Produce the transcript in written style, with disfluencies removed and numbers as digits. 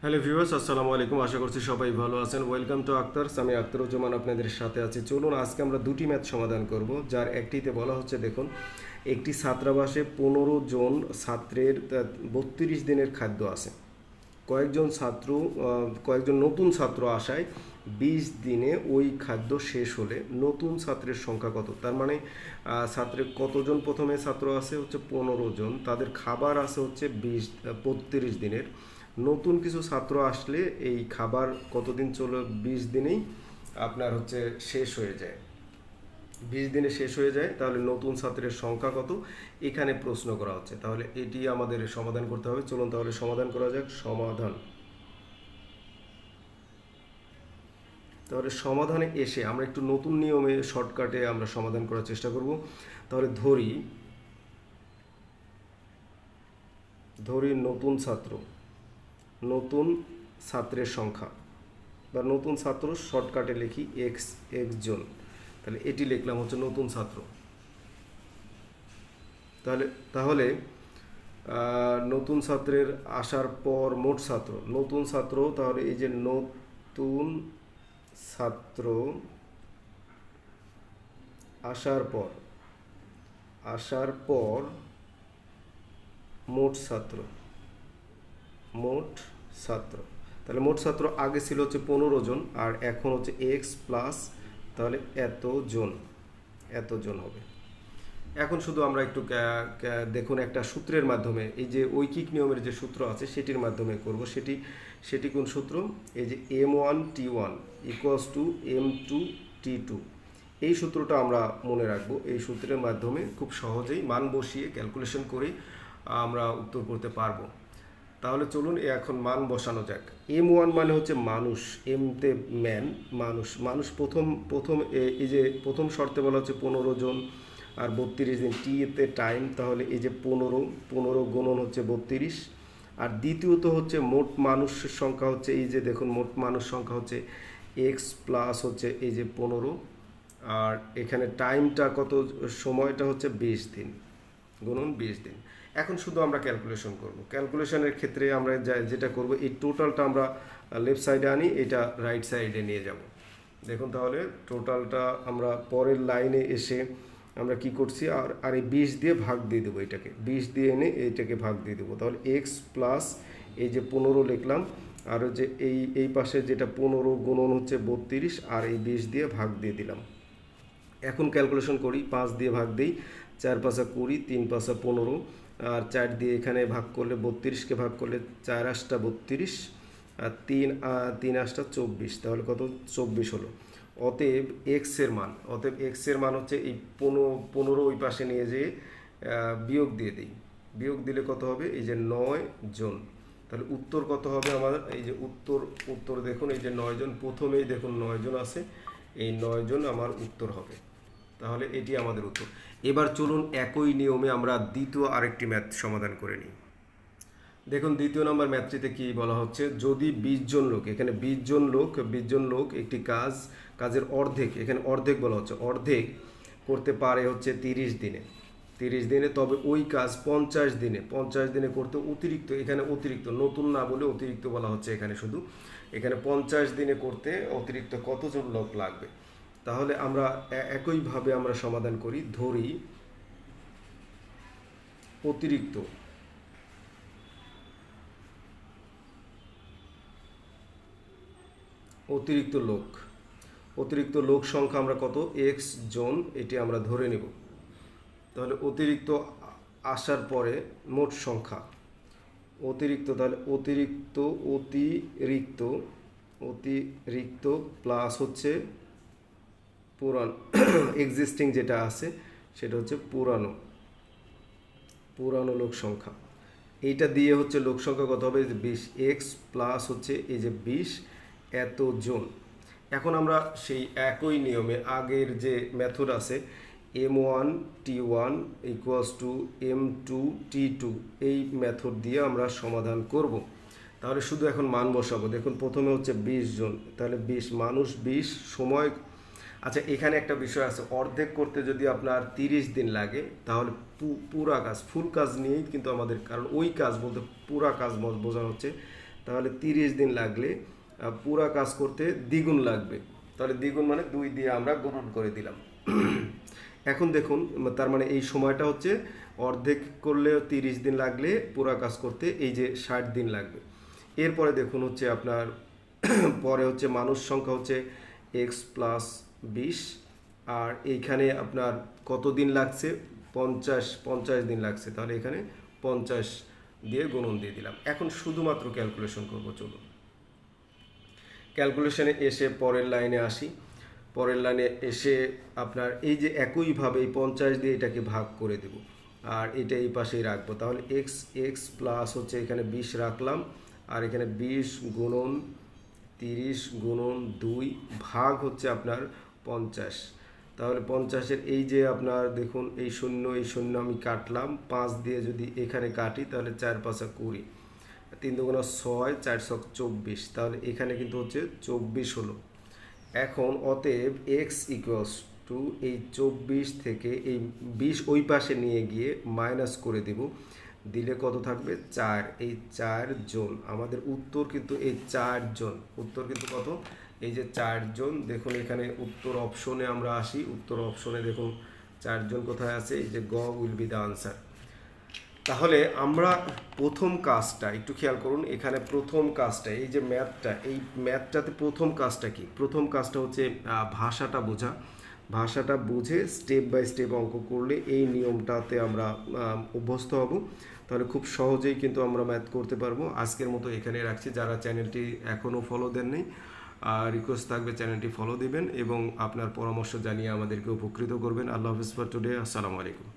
Hello viewers, আসসালামু আলাইকুম। আশা করছি সবাই ভালো আছেন। Welcome to Akhtars. আমি আক্তারুজ্জামান আপনাদের সাথে আছি। চলুন আজকে আমরা দুটি ম্যাথ সমাধান করব, যার একটিতে বলা হচ্ছে দেখুন, একটি ছাত্রাবাসে 15 জন ছাত্রের 32 দিনের খাদ্য আছে। কয়েকজন নতুন ছাত্র আসায় 20 দিনে ওই খাদ্য শেষ হলে নতুন ছাত্রের সংখ্যা কত? তার মানে ছাত্রের কতজন প্রথমে ছাত্র আছে হচ্ছে 15 জন, তাদের খাবার আছে হচ্ছে 32 দিনের। নতুন কিছু ছাত্র আসলে এই খাবার কতদিন চলে? 20 দিনেই আপনার হচ্ছে শেষ হয়ে যায়। 20 দিনে শেষ হয়ে যায়, তাহলে নতুন ছাত্রের সংখ্যা কত? এখানে প্রশ্ন করা হচ্ছে। তাহলে এটি আমাদের সমাধান করতে হবে। চলুন তাহলে সমাধান করা যাক। তাহলে সমাধানে এসে আমরা একটু নতুন নিয়মে শর্টকাটে আমরা সমাধান করার চেষ্টা করব। তাহলে ধরি নতুন ছাত্রের সংখ্যা, বা নতুন ছাত্র শর্টকাটে লিখি এক্স জন। তাহলে এটি লিখলাম হচ্ছে নতুন ছাত্র। তাহলে তাহলে নতুন ছাত্রের আসার পর মোট ছাত্র, তাহলে এই যে নতুন ছাত্র আসার পর মোট ছাত্র। তাহলে মোট ছাত্র আগে ছিল হচ্ছে 15 জন, আর এখন হচ্ছে এক্স প্লাস, তাহলে এতজন হবে। এখন শুধু আমরা একটু দেখুন, একটা সূত্রের মাধ্যমে, এই যে ঐকিক নিয়মের যে সূত্র আছে সেটির মাধ্যমে করব। সেটি কোন সূত্র? এই যে M1T1 ইকুয়ালস টু M2T2, এই সূত্রটা আমরা মনে রাখবো। এই সূত্রের মাধ্যমে খুব সহজেই মান বসিয়ে ক্যালকুলেশন করে আমরা উত্তর করতে পারবো। তাহলে চলুন এখন মান বসানো যাক। M1 মানে হচ্ছে মানুষ, এমতে ম্যান, মানুষ প্রথম এই যে প্রথম শর্তে বলা হচ্ছে 15 জন আর 32 দিন, টি এতে টাইম, তাহলে এই যে 15 গুণন হচ্ছে 32। আর দ্বিতীয়ত হচ্ছে মোট মানুষের সংখ্যা হচ্ছে, এই যে দেখুন মোট মানুষ সংখ্যা হচ্ছে এক্স প্লাস হচ্ছে এই যে 15, আর এখানে টাইমটা কত, সময়টা হচ্ছে 20 দিন গুণন 20 দিন। এখন শুধু আমরা ক্যালকুলেশন করব। ক্যালকুলেশনের ক্ষেত্রে আমরা যেটা করব, এই টোটালটা আমরা লেফট সাইডে আনি, এটা রাইট সাইডে নিয়ে যাব। দেখুন তাহলে টোটালটা আমরা পরের লাইনে এসে আমরা কি করছি, আর এই 20 দিয়ে ভাগ দিয়ে দেবো, এটাকে 20 দিয়ে এনে এইটাকে ভাগ দিয়ে দেবো। তাহলে এক্স প্লাস এই যে 15 লিখলাম, আর যে এই পাশে যেটা 15 গুণন হচ্ছে 32, আর এই 20 দিয়ে ভাগ দিয়ে দিলাম। এখন ক্যালকুলেশন করি, 5 দিয়ে ভাগ দিই, 4 পাঁচা 20, 3 পাঁচা 15, আর 4 দিয়ে এখানে ভাগ করলে 32কে ভাগ করলে 4 আষ্টা 32, আর 3 আষ্টা 24, তাহলে কত? 24 হলো। অতএব এক্স এর মান হচ্ছে এই 15 ওই পাশে নিয়ে যেয়ে বিয়োগ দিয়ে দিই। বিয়োগ দিলে কত হবে? এই যে 9 জন। তাহলে উত্তর কত হবে আমার? এই যে উত্তর দেখুন, এই যে 9 জন, প্রথমেই দেখুন 9 জন আছে, এই 9 জন আমার উত্তর হবে। তাহলে এটি আমাদের উত্তর। এবার চলুন একই নিয়মে আমরা দ্বিতীয় আরেকটি ম্যাথ সমাধান করে নিই। দেখুন দ্বিতীয় নম্বর ম্যাথটিতে কি বলা হচ্ছে, যদি 20 জন লোক, এখানে 20 জন লোক একটি কাজের অর্ধেক, এখানে অর্ধেক বলা হচ্ছে, অর্ধেক করতে পারে হচ্ছে 30 দিনে, তবে ওই কাজ 50 দিনে করতে এখানে অতিরিক্ত, নতুন না বলে অতিরিক্ত বলা হচ্ছে এখানে, শুধু এখানে 50 দিনে করতে অতিরিক্ত কতজন লোক লাগবে? তাহলে আমরা একইভাবে আমরা সমাধান করি। ধরি অতিরিক্ত অতিরিক্ত লোক সংখ্যা আমরা কত? এক্স জন, এটি আমরা ধরে নেব। তাহলে অতিরিক্ত আসার পরে মোট সংখ্যা, তাহলে অতিরিক্ত প্লাস হচ্ছে পুরানো এক্সিস্টিং যেটা আছে সেটা হচ্ছে পুরানো লোক সংখ্যা। এইটা দিয়ে হচ্ছে লোক সংখ্যা কত হবে? 20, এক্স প্লাস হচ্ছে এই যে 20 এতজন। এখন আমরা সেই একই নিয়মে আগের যে মেথড আছে, M1T1 ইকুয়ালস টু M2T2, এই মেথড দিয়ে আমরা সমাধান করব। তাহলে শুধু এখন মান বসাবো। দেখুন প্রথমে হচ্ছে 20 জন, তাহলে 20 মানুষ 20 সময়। আচ্ছা এখানে একটা বিষয় আছে, অর্ধেক করতে যদি আপনার 30 দিন লাগে, তাহলে পুরা কাজ ফুল কাজ নিয়েই কিন্তু আমাদের, কারণ ওই কাজ বলতে পুরা কাজ বোঝানো হচ্ছে তাহলে 30 দিন লাগলে পুরা কাজ করতে দ্বিগুণ লাগবে। তাহলে দ্বিগুণ মানে 2 দিয়ে আমরা গুণন করে দিলাম। এখন দেখুন, তার মানে এই সময়টা হচ্ছে অর্ধেক করলেও 30 দিন লাগলে পুরা কাজ করতে এই যে 60 দিন লাগবে। এরপরে দেখুন হচ্ছে আপনার পরে হচ্ছে মানুষ সংখ্যা হচ্ছে x প্লাস 20, আর এইখানে আপনার কত দিন লাগছে, 50 দিন লাগছে। তাহলে এখানে 50 দিয়ে গুণন দিয়ে দিলাম। এখন শুধুমাত্র ক্যালকুলেশন করব। চলুন ক্যালকুলেশনে এসে পরের লাইনে আসি। পরের লাইনে এসে আপনার এই যে একইভাবে এই 50 দিয়ে এটাকে ভাগ করে দেব, আর এটা এই পাশেই রাখবো। তাহলে এক্স প্লাস হচ্ছে এখানে 20 রাখলাম, আর এখানে 20 গুণন 30 গুণন 2 ভাগ হচ্ছে আপনার 50। তাহলে 50-এর এই যে আপনার দেখুন এই শূন্য আমি কাটলাম, 5 দিয়ে যদি এখানে কাটি তাহলে 4 5 20, 3 দুগুণা 6, 4 ছক 24। তাহলে এখানে কিন্তু হচ্ছে 24 হলো। এখন অতএব এক্স ইকুয়ালস টু এই 24 থেকে এই 20 ওই পাশে নিয়ে গিয়ে মাইনাস করে দেব, দিলে কত থাকবে 4। এই 4 জন আমাদের উত্তর কিন্তু এই 4 জন, উত্তর কিন্তু কত, এই যে 4 জন। দেখুন এখানে উত্তর অপশনে আমরা আসি, উত্তর অপশনে দেখুন 4 জন কোথায় আছে, এই যে গ উইল বি দ্য আনসার। তাহলে আমরা প্রথম কাজটা একটু খেয়াল করুন, এখানে প্রথম কাজটা এই যে ম্যাথটা, এই ম্যাথটাতে প্রথম কাজটা কি, প্রথম কাজটা হচ্ছে ভাষাটা বোঝা। ভাষাটা বুঝে স্টেপ বাই স্টেপ অঙ্ক করলে এই নিয়মটাতে আমরা অভ্যস্ত হব। তাহলে খুব সহজেই কিন্তু আমরা ম্যাথ করতে পারবো। আজকের মতো এখানে রাখছি। যারা চ্যানেলটি এখনও ফলো দেননি, রিকোয়েস্ট থাকবে চ্যানেলটি ফলো দিবেন এবং আপনার পরামর্শ জানিয়ে আমাদেরকে উপকৃত করবেন। আল্লাহ হাফিজ ফর টুডে। আসসালামু আলাইকুম।